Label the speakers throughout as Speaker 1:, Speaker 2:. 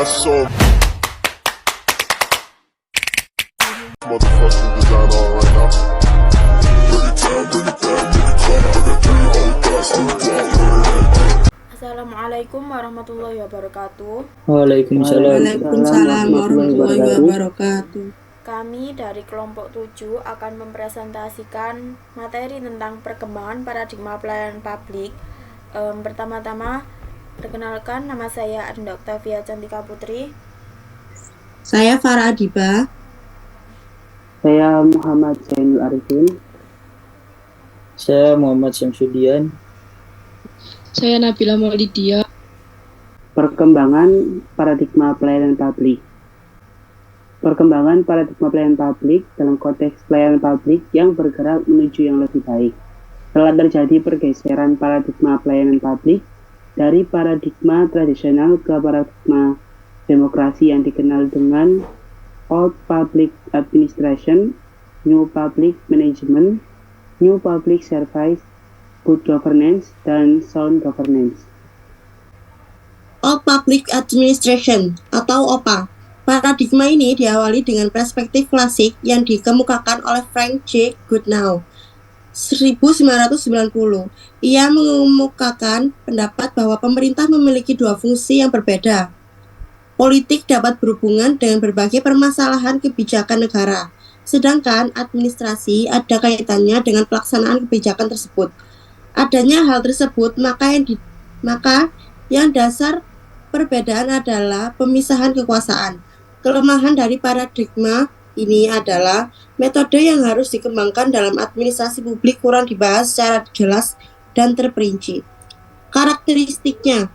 Speaker 1: got so motherfucking design on right now. Bring it down, bring it down, bring it down. I got 3 old guys to walk.
Speaker 2: Assalamualaikum warahmatullahi wabarakatuh.
Speaker 3: Waalaikumsalam.
Speaker 4: Waalaikumsalam warahmatullahi wabarakatuh.
Speaker 2: Kami dari kelompok 7 akan mempresentasikan materi tentang perkembangan paradigma pelayanan publik. Pertama-tama, perkenalkan, nama saya Arinda Octavia Cantika Putri.
Speaker 4: Saya Farah Adiba.
Speaker 3: Saya Muhammad Zainul Arifin. Saya Muhammad Syamsuddin.
Speaker 5: Saya Nabila Maulidia.
Speaker 3: Perkembangan paradigma pelayanan publik. Perkembangan paradigma pelayanan publik dalam konteks pelayanan publik yang bergerak menuju yang lebih baik. Telah terjadi pergeseran paradigma pelayanan publik dari paradigma tradisional ke paradigma demokrasi yang dikenal dengan Old Public Administration, New Public Management, New Public Service, Good Governance, dan Sound Governance.
Speaker 4: Old Public Administration atau OPA. Paradigma ini diawali dengan perspektif klasik yang dikemukakan oleh Frank J. Goodnow 1990. Ia mengemukakan pendapat bahwa pemerintah memiliki dua fungsi yang berbeda. Politik dapat berhubungan dengan berbagai permasalahan kebijakan negara, sedangkan administrasi ada kaitannya dengan pelaksanaan kebijakan tersebut. Adanya hal tersebut, maka yang dasar perbedaan adalah pemisahan kekuasaan. Kelemahan dari paradigma ini adalah metode yang harus dikembangkan dalam administrasi publik kurang dibahas secara jelas dan terperinci. Karakteristiknya: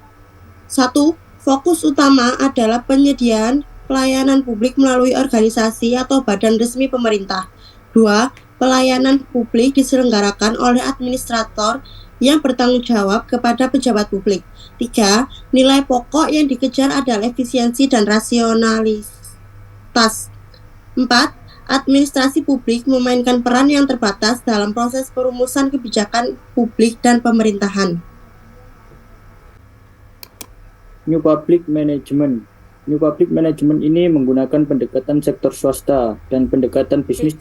Speaker 4: 1. Fokus utama adalah penyediaan pelayanan publik melalui organisasi atau badan resmi pemerintah. 2. Pelayanan publik diselenggarakan oleh administrator yang bertanggung jawab kepada pejabat publik. 3. Nilai pokok yang dikejar adalah efisiensi dan rasionalitas. 4. Administrasi publik memainkan peran yang terbatas dalam proses perumusan kebijakan publik dan pemerintahan.
Speaker 3: New Public Management. New Public Management ini menggunakan pendekatan sektor swasta dan pendekatan bisnis,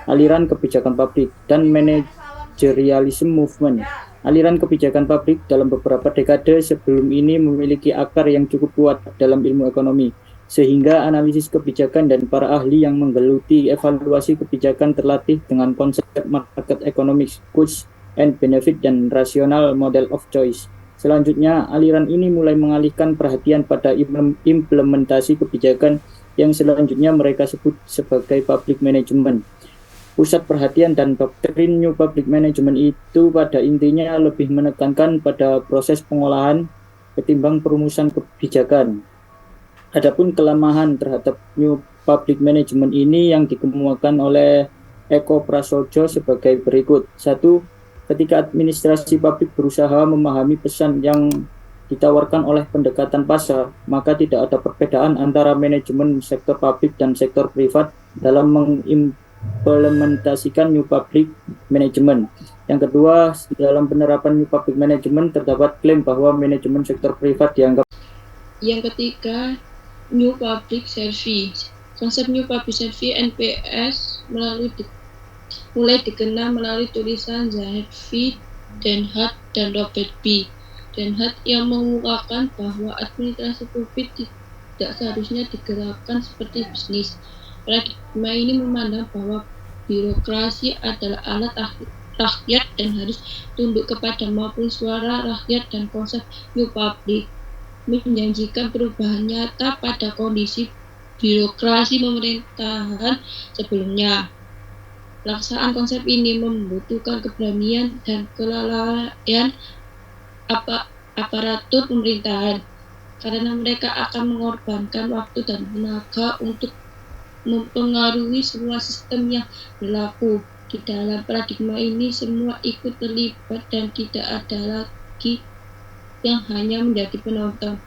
Speaker 3: aliran kebijakan publik, dan managerialism movement. Aliran kebijakan publik dalam beberapa dekade sebelum ini memiliki akar yang cukup kuat dalam ilmu ekonomi, sehingga analisis kebijakan dan para ahli yang menggeluti evaluasi kebijakan terlatih dengan konsep market economics, cost and benefit, dan rational model of choice. Selanjutnya, aliran ini mulai mengalihkan perhatian pada implementasi kebijakan yang selanjutnya mereka sebut sebagai public management. Pusat perhatian dan doktrin New Public Management itu pada intinya lebih menekankan pada proses pengolahan ketimbang perumusan kebijakan. Adapun kelemahan terhadap New Public Management ini yang dikemukakan oleh Eko Prasojo sebagai berikut. 1. Ketika administrasi publik berusaha memahami pesan yang ditawarkan oleh pendekatan pasar, maka tidak ada perbedaan antara manajemen sektor publik dan sektor privat dalam mengimplementasikan New Public Management. Yang kedua, dalam penerapan New Public Management terdapat klaim bahwa manajemen sektor privat dianggap.
Speaker 5: Yang ketiga, New Public Service. Konsep New Public Service NPS mulai dikenal melalui tulisan Zahid V. Denhart dan Robert B. Denhart yang mengungkapkan bahwa administrasi publik tidak seharusnya digerakkan seperti bisnis. Paradigma ini memandang bahwa birokrasi adalah alat rakyat dan harus tunduk kepada maupun suara rakyat, dan konsep New Public menjanjikan perubahan nyata pada kondisi birokrasi pemerintahan sebelumnya. Pelaksanaan konsep ini membutuhkan keberanian dan kelalaian aparatur pemerintahan, karena mereka akan mengorbankan waktu dan tenaga untuk mempengaruhi semua sistem yang berlaku. Di dalam paradigma ini semua ikut terlibat dan tidak ada lagi yang hanya menjadi penonton.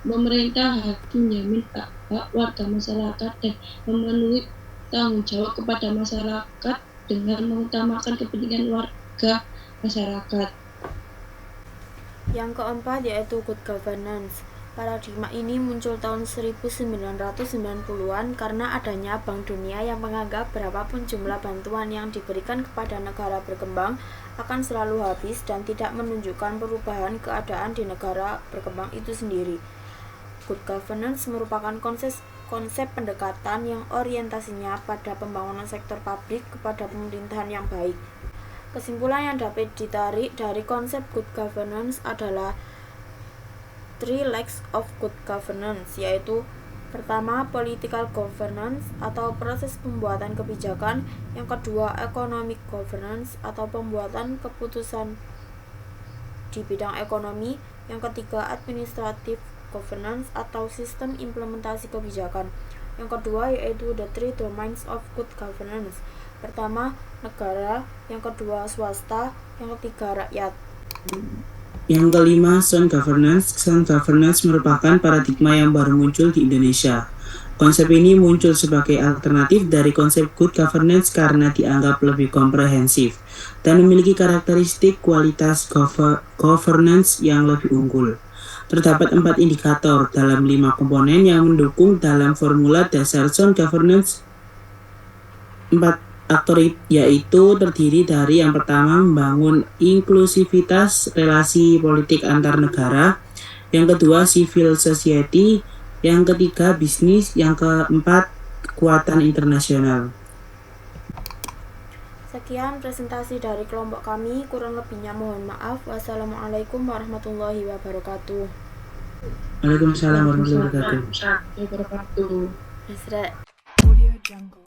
Speaker 5: Pemerintah harus menjamin hak warga masyarakat dan memenuhi tanggung jawab kepada masyarakat dengan mengutamakan kepentingan warga masyarakat.
Speaker 2: Yang keempat yaitu good governance. Paradigma ini muncul tahun 1990-an karena adanya Bank Dunia yang menganggap berapapun jumlah bantuan yang diberikan kepada negara berkembang akan selalu habis dan tidak menunjukkan perubahan keadaan di negara berkembang itu sendiri. Good governance merupakan konsep pendekatan yang orientasinya pada pembangunan sektor publik kepada pemerintahan yang baik. Kesimpulan yang dapat ditarik dari konsep good governance adalah 3 legs of good governance, yaitu pertama, political governance atau proses pembuatan kebijakan, yang kedua, economic governance atau pembuatan keputusan di bidang ekonomi, yang ketiga, administrative governance atau sistem implementasi kebijakan. Yang kedua yaitu the 3 domains of good governance. Pertama, negara, yang kedua, swasta, yang ketiga, rakyat.
Speaker 6: Yang kelima, sound governance. Sound governance merupakan paradigma yang baru muncul di Indonesia. Konsep ini muncul sebagai alternatif dari konsep good governance karena dianggap lebih komprehensif dan memiliki karakteristik kualitas governance yang lebih unggul. Terdapat 4 indikator dalam 5 komponen yang mendukung dalam formula dasar sound governance. 4 faktor yaitu terdiri dari yang pertama, membangun inklusivitas relasi politik antar negara, yang kedua, civil society, yang ketiga, bisnis, yang keempat, kekuatan internasional.
Speaker 2: Sekian presentasi dari kelompok kami, kurang lebihnya mohon maaf. Wassalamualaikum warahmatullahi wabarakatuh.
Speaker 6: Waalaikumsalam warahmatullahi wabarakatuh.
Speaker 5: Wabarakatuh.
Speaker 2: Nasra.
Speaker 7: Audio Jungle.